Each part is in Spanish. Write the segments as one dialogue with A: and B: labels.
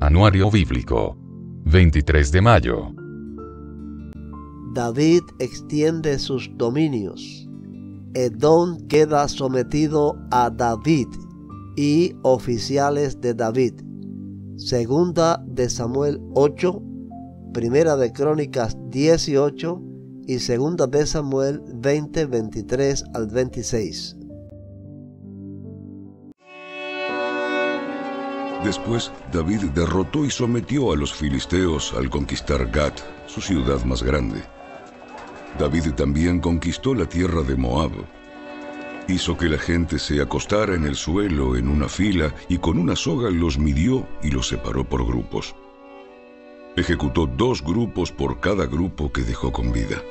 A: Anuario Bíblico. 23 de mayo.
B: David extiende sus dominios. Edom queda sometido a David y oficiales de David. Segunda de Samuel 8, Primera de Crónicas 18 y Segunda de Samuel 20, 23 al 26.
C: Después, David derrotó y sometió a los filisteos al conquistar Gat, su ciudad más grande. David también conquistó la tierra de Moab. Hizo que la gente se acostara en el suelo en una fila y con una soga los midió y los separó por grupos. Ejecutó 2 grupos por cada grupo que dejó con vida.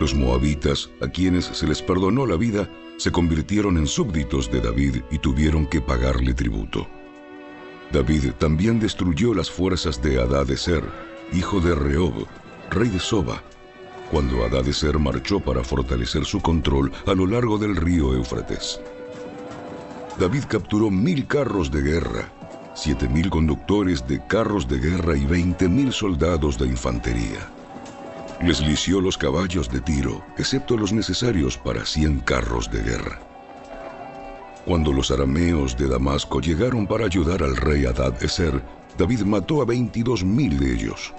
C: Los moabitas, a quienes se les perdonó la vida, se convirtieron en súbditos de David y tuvieron que pagarle tributo. David también destruyó las fuerzas de Hadadezer, hijo de Rehob, rey de Soba, cuando Hadadezer marchó para fortalecer su control a lo largo del río Éufrates. David capturó 1000 carros de guerra, 7000 conductores de carros de guerra y 20.000 soldados de infantería. Les lició los caballos de Tiro, excepto los necesarios para 100 carros de guerra. Cuando los arameos de Damasco llegaron para ayudar al rey Hadadezer, David mató a 22.000 de ellos.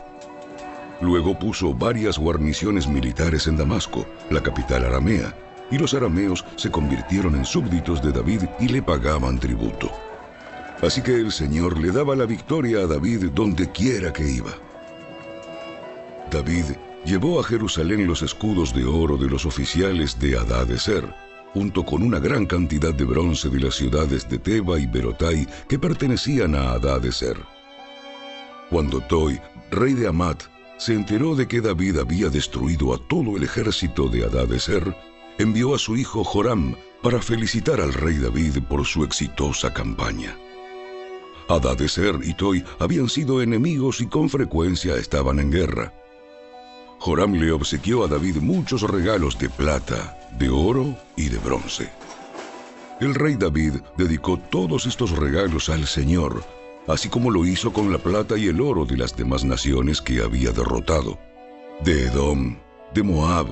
C: Luego puso varias guarniciones militares en Damasco, la capital aramea, y los arameos se convirtieron en súbditos de David y le pagaban tributo. Así que el Señor le daba la victoria a David donde quiera que iba. David llevó a Jerusalén los escudos de oro de los oficiales de Hadadezer, junto con una gran cantidad de bronce de las ciudades de Teba y Berotai que pertenecían a Hadadezer. Cuando Toi, rey de Hamat, se enteró de que David había destruido a todo el ejército de Hadadezer, envió a su hijo Joram para felicitar al rey David por su exitosa campaña. Hadadezer y Toi habían sido enemigos y con frecuencia estaban en guerra. Joram le obsequió a David muchos regalos de plata, de oro y de bronce. El rey David dedicó todos estos regalos al Señor, así como lo hizo con la plata y el oro de las demás naciones que había derrotado: de Edom, de Moab,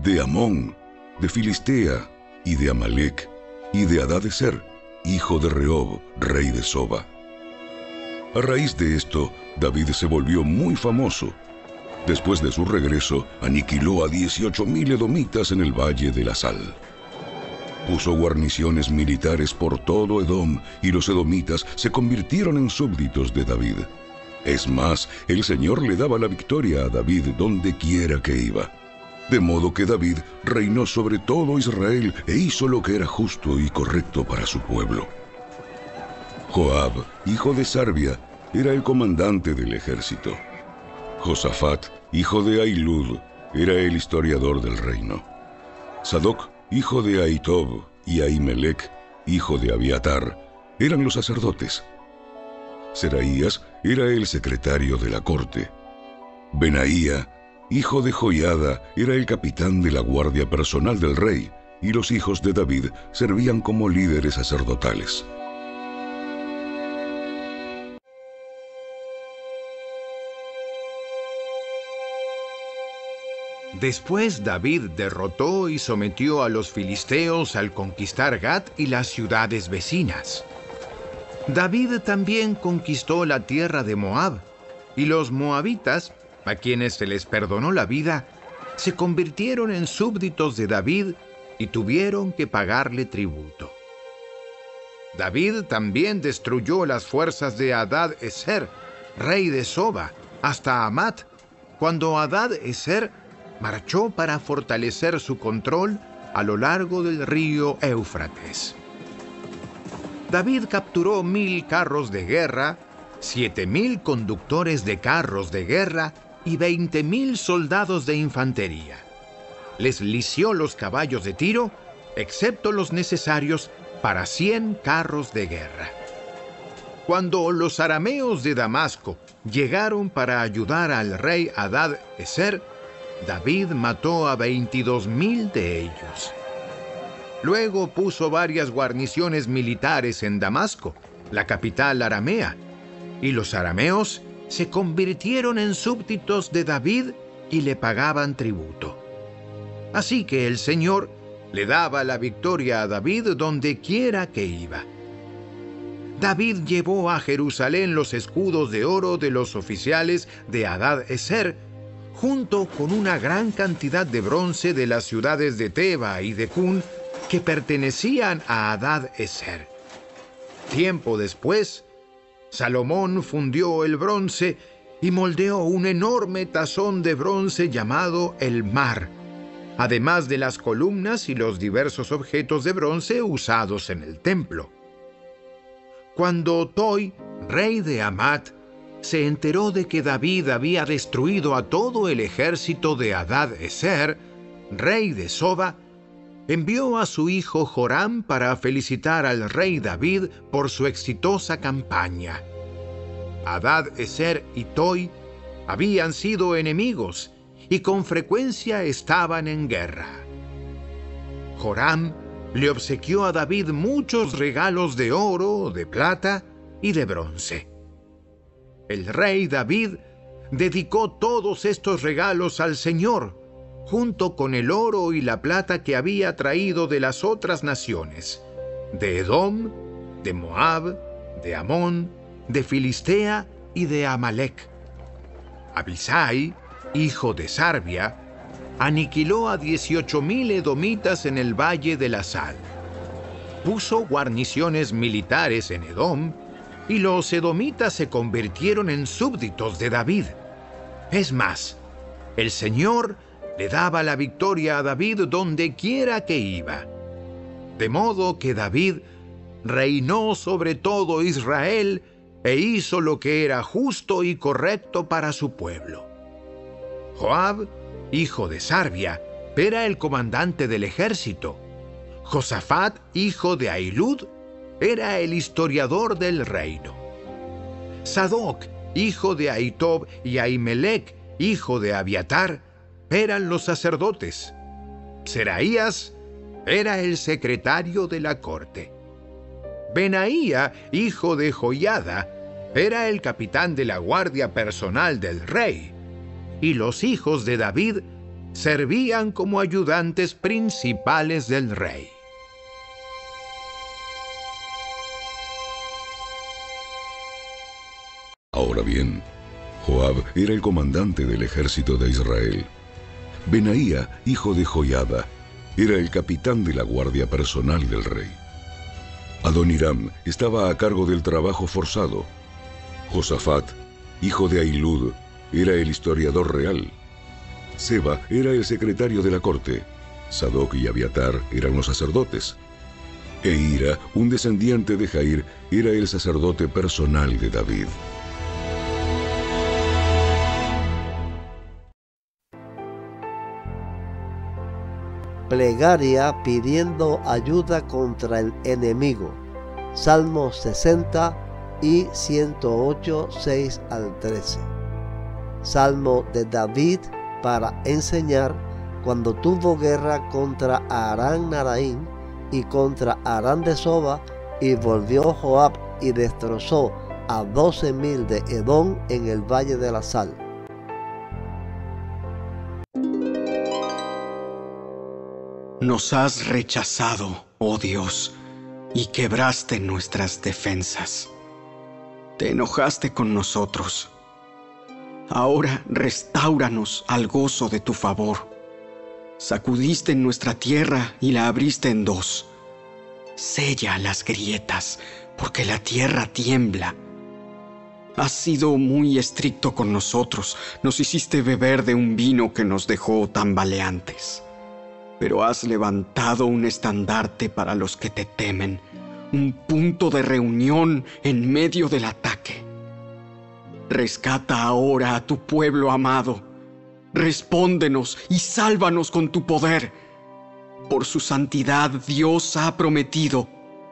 C: de Amón, de Filistea y de Amalek, y de Hadadezer, hijo de Rehob, rey de Soba. A raíz de esto, David se volvió muy famoso. Después de su regreso, aniquiló a 18.000 edomitas en el Valle de la Sal. Puso guarniciones militares por todo Edom, y los edomitas se convirtieron en súbditos de David. Es más, el Señor le daba la victoria a David donde quiera que iba. De modo que David reinó sobre todo Israel e hizo lo que era justo y correcto para su pueblo. Joab, hijo de Sarbia, era el comandante del ejército. Josafat, hijo de Ahilud, era el historiador del reino. Sadoc, hijo de Ahitob, y Ahimelech, hijo de Abiatar, eran los sacerdotes. Seraías era el secretario de la corte. Benaía, hijo de Joiada, era el capitán de la guardia personal del rey, y los hijos de David servían como líderes sacerdotales.
D: Después David derrotó y sometió a los filisteos al conquistar Gat y las ciudades vecinas. David también conquistó la tierra de Moab, y los moabitas, a quienes se les perdonó la vida, se convirtieron en súbditos de David y tuvieron que pagarle tributo. David también destruyó las fuerzas de Hadadezer, rey de Soba, hasta Hamat, cuando Hadadezer marchó para fortalecer su control a lo largo del río Éufrates. David capturó 1000 carros de guerra, 7000 conductores de carros de guerra y 20.000 soldados de infantería. Les lició los caballos de Tiro, excepto los necesarios para 100 carros de guerra. Cuando los arameos de Damasco llegaron para ayudar al rey Hadadezer, David mató a 22.000 de ellos. Luego puso varias guarniciones militares en Damasco, la capital aramea, y los arameos se convirtieron en súbditos de David y le pagaban tributo. Así que el Señor le daba la victoria a David donde quiera que iba. David llevó a Jerusalén los escudos de oro de los oficiales de Hadad-ezer, junto con una gran cantidad de bronce de las ciudades de Teba y de Cún que pertenecían a Hadad-ezer. Tiempo después, Salomón fundió el bronce y moldeó un enorme tazón de bronce llamado el Mar, además de las columnas y los diversos objetos de bronce usados en el templo. Cuando Toi, rey de Hamat, se enteró de que David había destruido a todo el ejército de Hadad-ezer, rey de Soba, envió a su hijo Joram para felicitar al rey David por su exitosa campaña. Hadad-ezer y Toi habían sido enemigos y con frecuencia estaban en guerra. Joram le obsequió a David muchos regalos de oro, de plata y de bronce. El rey David dedicó todos estos regalos al Señor, junto con el oro y la plata que había traído de las otras naciones, de Edom, de Moab, de Amón, de Filistea y de Amalec. Abisai, hijo de Sarbia, aniquiló a 18,000 edomitas en el Valle de la Sal. Puso guarniciones militares en Edom, y los edomitas se convirtieron en súbditos de David. Es más, el Señor le daba la victoria a David donde quiera que iba. De modo que David reinó sobre todo Israel e hizo lo que era justo y correcto para su pueblo. Joab, hijo de Sarbia, era el comandante del ejército. Josafat, hijo de Ahilud, era el historiador del reino. Sadoc, hijo de Ahitob, y Ahimelech, hijo de Abiatar, eran los sacerdotes. Seraías era el secretario de la corte. Benaía, hijo de Joiada, era el capitán de la guardia personal del rey, y los hijos de David servían como ayudantes principales del rey.
C: Ahora bien, Joab era el comandante del ejército de Israel. Benaía, hijo de Joiada, era el capitán de la guardia personal del rey. Adoniram estaba a cargo del trabajo forzado. Josafat, hijo de Ahilud, era el historiador real. Seba era el secretario de la corte. Sadoc y Abiatar eran los sacerdotes. E Ira, un descendiente de Jair, era el sacerdote personal de David.
B: Plegaria pidiendo ayuda contra el enemigo. Salmos 60 y 108, 6 al 13. Salmo de David para enseñar cuando tuvo guerra contra Aram Naraín y contra Aram de Soba, y volvió Joab y destrozó a 12,000 de Edom en el Valle de la Sal.
E: Nos has rechazado, oh Dios, y quebraste nuestras defensas. Te enojaste con nosotros. Ahora restáuranos al gozo de tu favor. Sacudiste nuestra tierra y la abriste en dos. Sella las grietas, porque la tierra tiembla. Has sido muy estricto con nosotros. Nos hiciste beber de un vino que nos dejó tambaleantes. Pero has levantado un estandarte para los que te temen, un punto de reunión en medio del ataque. Rescata ahora a tu pueblo amado. Respóndenos y sálvanos con tu poder. Por su santidad Dios ha prometido: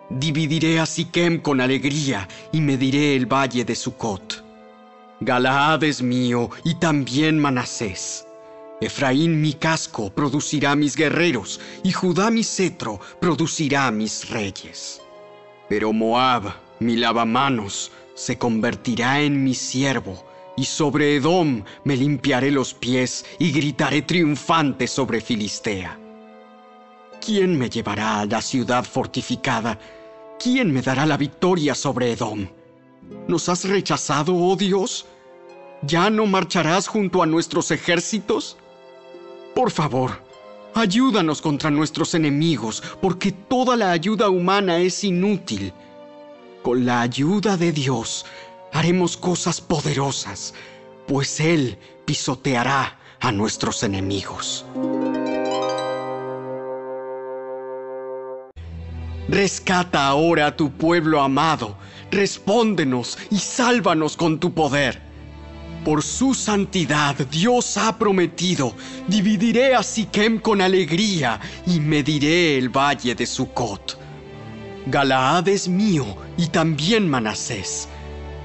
E: dividiré a Siquem con alegría y mediré el valle de Sucot. Galaad es mío y también Manasés. Efraín mi casco producirá mis guerreros, y Judá mi cetro producirá mis reyes. Pero Moab, mi lavamanos, se convertirá en mi siervo, y sobre Edom me limpiaré los pies y gritaré triunfante sobre Filistea. ¿Quién me llevará a la ciudad fortificada? ¿Quién me dará la victoria sobre Edom? ¿Nos has rechazado, oh Dios? ¿Ya no marcharás junto a nuestros ejércitos? Por favor, ayúdanos contra nuestros enemigos, porque toda la ayuda humana es inútil. Con la ayuda de Dios haremos cosas poderosas, pues Él pisoteará a nuestros enemigos. Rescata ahora a tu pueblo amado, respóndenos y sálvanos con tu poder. Por su santidad Dios ha prometido, dividiré a Siquem con alegría y mediré el valle de Sucot. Galaad es mío y también Manasés.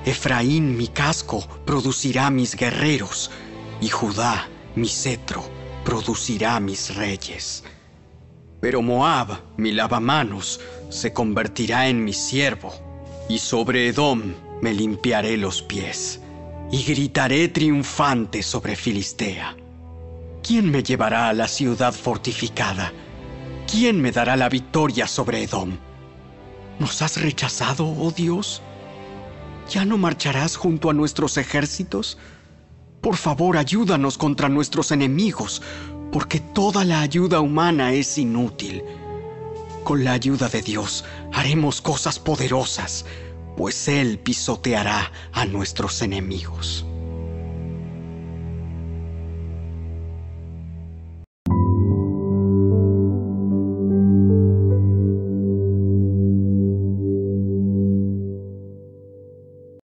E: Efraín, mi casco, producirá mis guerreros, y Judá, mi cetro, producirá mis reyes. Pero Moab, mi lavamanos, se convertirá en mi siervo, y sobre Edom me limpiaré los pies, y gritaré triunfante sobre Filistea. ¿Quién me llevará a la ciudad fortificada? ¿Quién me dará la victoria sobre Edom? ¿Nos has rechazado, oh Dios? ¿Ya no marcharás junto a nuestros ejércitos? Por favor, ayúdanos contra nuestros enemigos, porque toda la ayuda humana es inútil. Con la ayuda de Dios haremos cosas poderosas, pues Él pisoteará a nuestros enemigos.